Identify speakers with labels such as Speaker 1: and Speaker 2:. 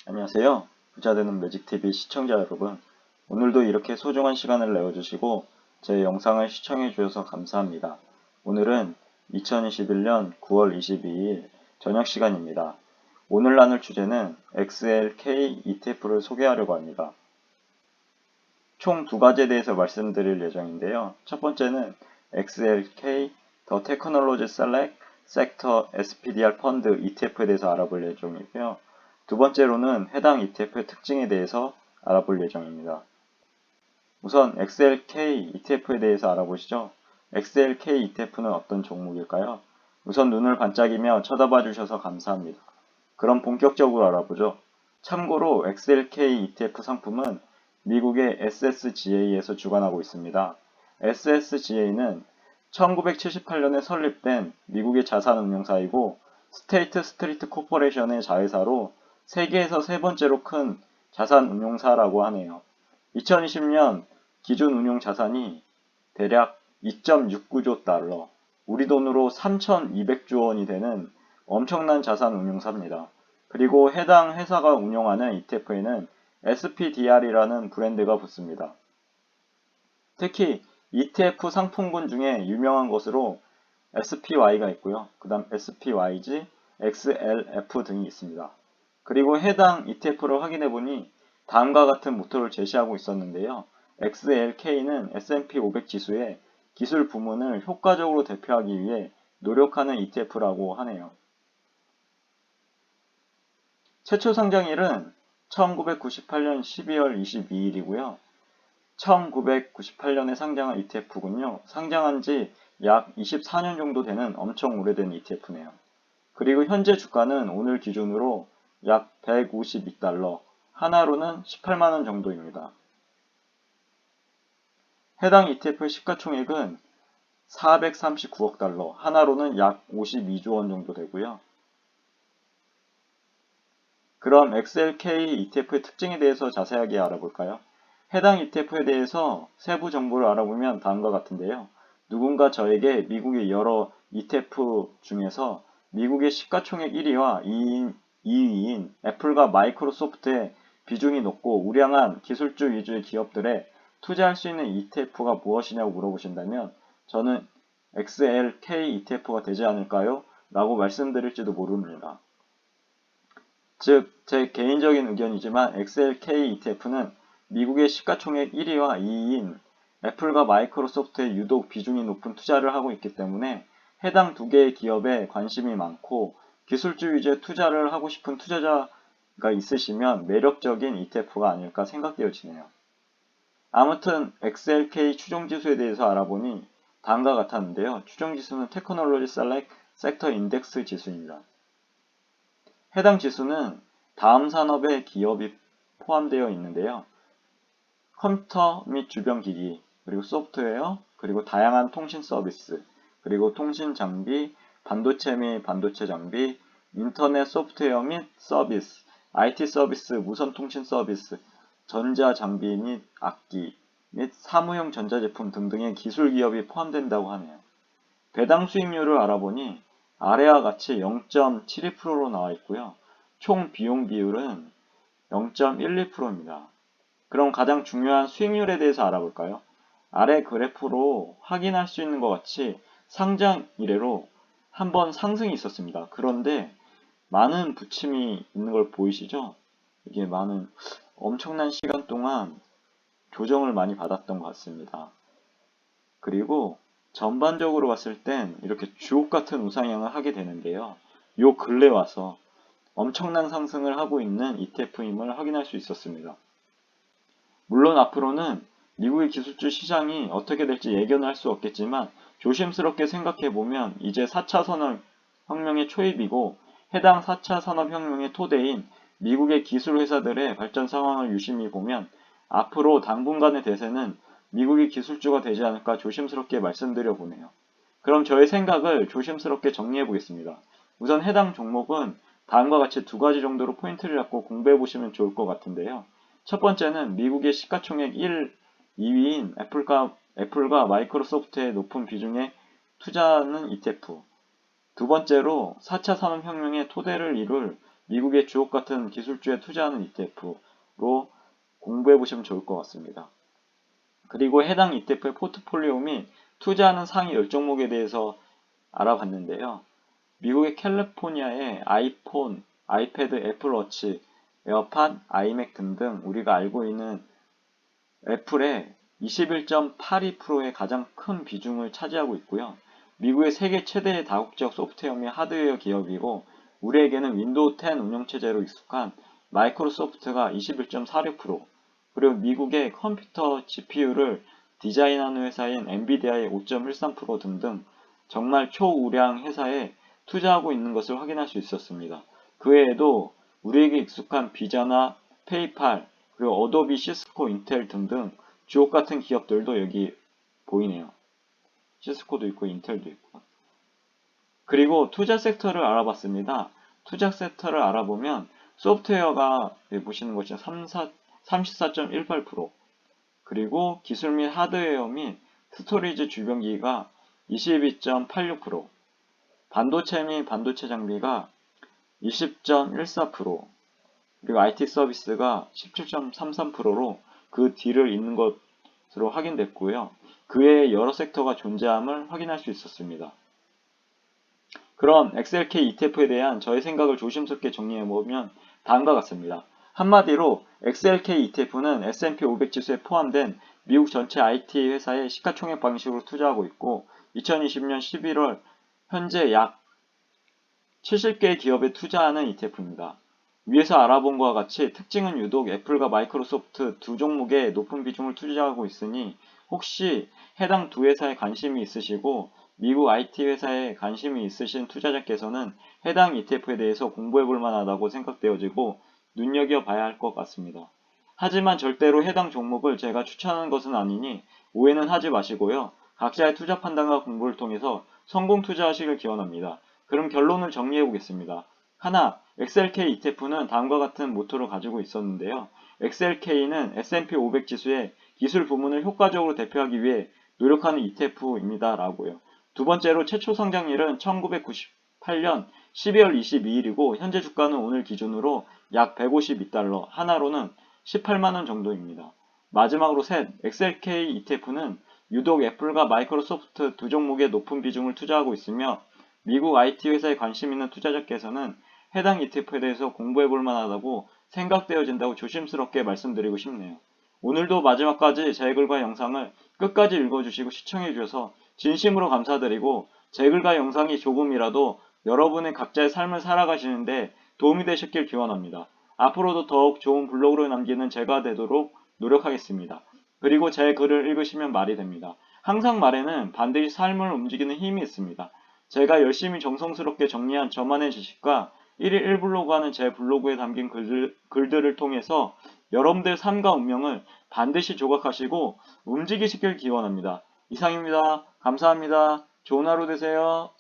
Speaker 1: 안녕하세요. 부자되는 매직TV 시청자 여러분. 오늘도 이렇게 소중한 시간을 내어주시고 제 영상을 시청해 주셔서 감사합니다. 오늘은 2021년 9월 22일 저녁 시간입니다. 오늘 나눌 주제는 XLK ETF를 소개하려고 합니다. 총 두 가지에 대해서 말씀드릴 예정인데요. 첫 번째는 XLK The Technology Select Sector SPDR 펀드 ETF에 대해서 알아볼 예정이고요. 두 번째로는 해당 ETF의 특징에 대해서 알아볼 예정입니다. 우선 XLK ETF에 대해서 알아보시죠. XLK ETF는 어떤 종목일까요? 우선 눈을 반짝이며 쳐다봐 주셔서 감사합니다. 그럼 본격적으로 알아보죠. 참고로 XLK ETF 상품은 미국의 SSGA에서 주관하고 있습니다. SSGA는 1978년에 설립된 미국의 자산운용사이고 스테이트 스트리트 코퍼레이션의 자회사로 세계에서 세 번째로 큰 자산운용사라고 하네요. 2020년 기준 운용 자산이 대략 2.69조 달러, 우리 돈으로 3,200조 원이 되는 엄청난 자산 운용사입니다. 그리고 해당 회사가 운영하는 ETF에는 SPDR이라는 브랜드가 붙습니다. 특히 ETF 상품군 중에 유명한 것으로 SPY가 있고요. 그 다음 SPYG, XLF 등이 있습니다. 그리고 해당 ETF를 확인해보니 다음과 같은 모토를 제시하고 있었는데요. XLK는 S&P 500 지수의 기술 부문을 효과적으로 대표하기 위해 노력하는 ETF라고 하네요. 최초 상장일은 1998년 12월 22일이고요. 1998년에 상장한 ETF군요. 상장한 지 약 24년 정도 되는 엄청 오래된 ETF네요. 그리고 현재 주가는 오늘 기준으로 약 152달러, 하나로는 18만원 정도입니다. 해당 ETF 시가총액은 439억 달러, 하나로는 약 52조 원 정도 되고요. 그럼 XLK ETF의 특징에 대해서 자세하게 알아볼까요? 해당 ETF에 대해서 세부 정보를 알아보면 다음과 같은데요. 누군가 저에게 미국의 여러 ETF 중에서 미국의 시가총액 1위와 2위인 애플과 마이크로소프트의 비중이 높고 우량한 기술주 위주의 기업들에 투자할 수 있는 ETF가 무엇이냐고 물어보신다면 저는 XLK ETF가 되지 않을까요? 라고 말씀드릴지도 모릅니다. 즉, 제 개인적인 의견이지만 XLK ETF는 미국의 시가총액 1위와 2위인 애플과 마이크로소프트에 유독 비중이 높은 투자를 하고 있기 때문에 해당 두 개의 기업에 관심이 많고 기술주 위주의 투자를 하고 싶은 투자자가 있으시면 매력적인 ETF가 아닐까 생각되어지네요. 아무튼 XLK 추종지수에 대해서 알아보니 다음과 같았는데요. 추종지수는 테크놀로지 셀렉트 섹터 인덱스 지수입니다. 해당 지수는 다음 산업의 기업이 포함되어 있는데요. 컴퓨터 및 주변 기기, 그리고 소프트웨어, 그리고 다양한 통신 서비스, 그리고 통신 장비, 반도체 및 반도체 장비, 인터넷 소프트웨어 및 서비스, IT 서비스, 무선 통신 서비스, 전자 장비 및 악기, 및 사무용 전자제품 등등의 기술 기업이 포함된다고 하네요. 배당 수익률을 알아보니 아래와 같이 0.72%로 나와 있고요. 총 비용 비율은 0.12%입니다. 그럼 가장 중요한 수익률에 대해서 알아볼까요? 아래 그래프로 확인할 수 있는 것 같이 상장 이래로 한번 상승이 있었습니다. 그런데 많은 부침이 있는 걸 보이시죠? 이게 엄청난 시간 동안 조정을 많이 받았던 것 같습니다. 그리고 전반적으로 봤을 땐 이렇게 주옥 같은 우상향을 하게 되는데요. 요 근래 와서 엄청난 상승을 하고 있는 ETF임을 확인할 수 있었습니다. 물론 앞으로는 미국의 기술주 시장이 어떻게 될지 예견을 할 수 없겠지만 조심스럽게 생각해보면 이제 4차 산업혁명의 초입이고 해당 4차 산업혁명의 토대인 미국의 기술 회사들의 발전 상황을 유심히 보면 앞으로 당분간의 대세는 미국의 기술주가 되지 않을까 조심스럽게 말씀드려 보네요. 그럼 저의 생각을 조심스럽게 정리해 보겠습니다. 우선 해당 종목은 다음과 같이 두 가지 정도로 포인트를 잡고 공부해 보시면 좋을 것 같은데요. 첫 번째는 미국의 시가총액 2위인 애플과 마이크로소프트의 높은 비중의 투자하는 ETF. 두 번째로 4차 산업혁명의 토대를 이룰 미국의 주옥 같은 기술주에 투자하는 ETF로 공부해 보시면 좋을 것 같습니다. 그리고 해당 ETF의 포트폴리오 및 투자하는 상위 10종목에 대해서 알아봤는데요. 미국의 캘리포니아의 아이폰, 아이패드, 애플워치, 에어팟, 아이맥 등등 우리가 알고 있는 애플의 21.82%의 가장 큰 비중을 차지하고 있고요. 미국의 세계 최대의 다국적 소프트웨어 및 하드웨어 기업이고 우리에게는 윈도우 10 운영체제로 익숙한 마이크로소프트가 21.46%, 그리고 미국의 컴퓨터 GPU를 디자인하는 회사인 엔비디아의 5.13% 등등 정말 초우량 회사에 투자하고 있는 것을 확인할 수 있었습니다. 그 외에도 우리에게 익숙한 비자나 페이팔, 그리고 어도비, 시스코, 인텔 등등 주옥 같은 기업들도 여기 보이네요. 시스코도 있고 인텔도 있고. 그리고 투자 섹터를 알아봤습니다. 투자 섹터를 알아보면 소프트웨어가 여기 보시는 것처럼 34.18%, 그리고 기술 및 하드웨어 및 스토리지 주변기기가 22.86%, 반도체 및 반도체 장비가 20.14%, 그리고 IT 서비스가 17.33%로 그 뒤를 잇는 것으로 확인됐고요. 그 외에 여러 섹터가 존재함을 확인할 수 있었습니다. 그럼 XLK ETF에 대한 저의 생각을 조심스럽게 정리해보면 다음과 같습니다. 한마디로 XLK ETF는 S&P 500 지수에 포함된 미국 전체 IT 회사의 시가총액 방식으로 투자하고 있고 2020년 11월 현재 약 70개의 기업에 투자하는 ETF입니다. 위에서 알아본 것과 같이 특징은 유독 애플과 마이크로소프트 두 종목에 높은 비중을 투자하고 있으니 혹시 해당 두 회사에 관심이 있으시고 미국 IT 회사에 관심이 있으신 투자자께서는 해당 ETF에 대해서 공부해 볼 만하다고 생각되어지고 눈여겨봐야 할 것 같습니다. 하지만 절대로 해당 종목을 제가 추천하는 것은 아니니 오해는 하지 마시고요. 각자의 투자 판단과 공부를 통해서 성공 투자하시길 기원합니다. 그럼 결론을 정리해 보겠습니다. 하나, XLK ETF는 다음과 같은 모토를 가지고 있었는데요. XLK는 S&P 500 지수의 기술 부문을 효과적으로 대표하기 위해 노력하는 ETF입니다. 라고요. 두 번째로 최초 상장일은 1998년 12월 22일이고 현재 주가는 오늘 기준으로 약 152달러, 하나로는 18만원 정도입니다. 마지막으로 셋, XLK ETF는 유독 애플과 마이크로소프트 두 종목에 높은 비중을 투자하고 있으며 미국 IT 회사에 관심 있는 투자자께서는 해당 ETF에 대해서 공부해 볼 만하다고 생각되어진다고 조심스럽게 말씀드리고 싶네요. 오늘도 마지막까지 제 글과 영상을 끝까지 읽어주시고 시청해 주셔서 진심으로 감사드리고 제 글과 영상이 조금이라도 여러분의 각자의 삶을 살아가시는데 도움이 되셨길 기원합니다. 앞으로도 더욱 좋은 블로그를 남기는 제가 되도록 노력하겠습니다. 그리고 제 글을 읽으시면 말이 됩니다. 항상 말에는 반드시 삶을 움직이는 힘이 있습니다. 제가 열심히 정성스럽게 정리한 저만의 지식과 1일 1블로그 하는 제 블로그에 담긴 글들을 통해서 여러분들 삶과 운명을 반드시 조각하시고 움직이시길 기원합니다. 이상입니다. 감사합니다. 좋은 하루 되세요.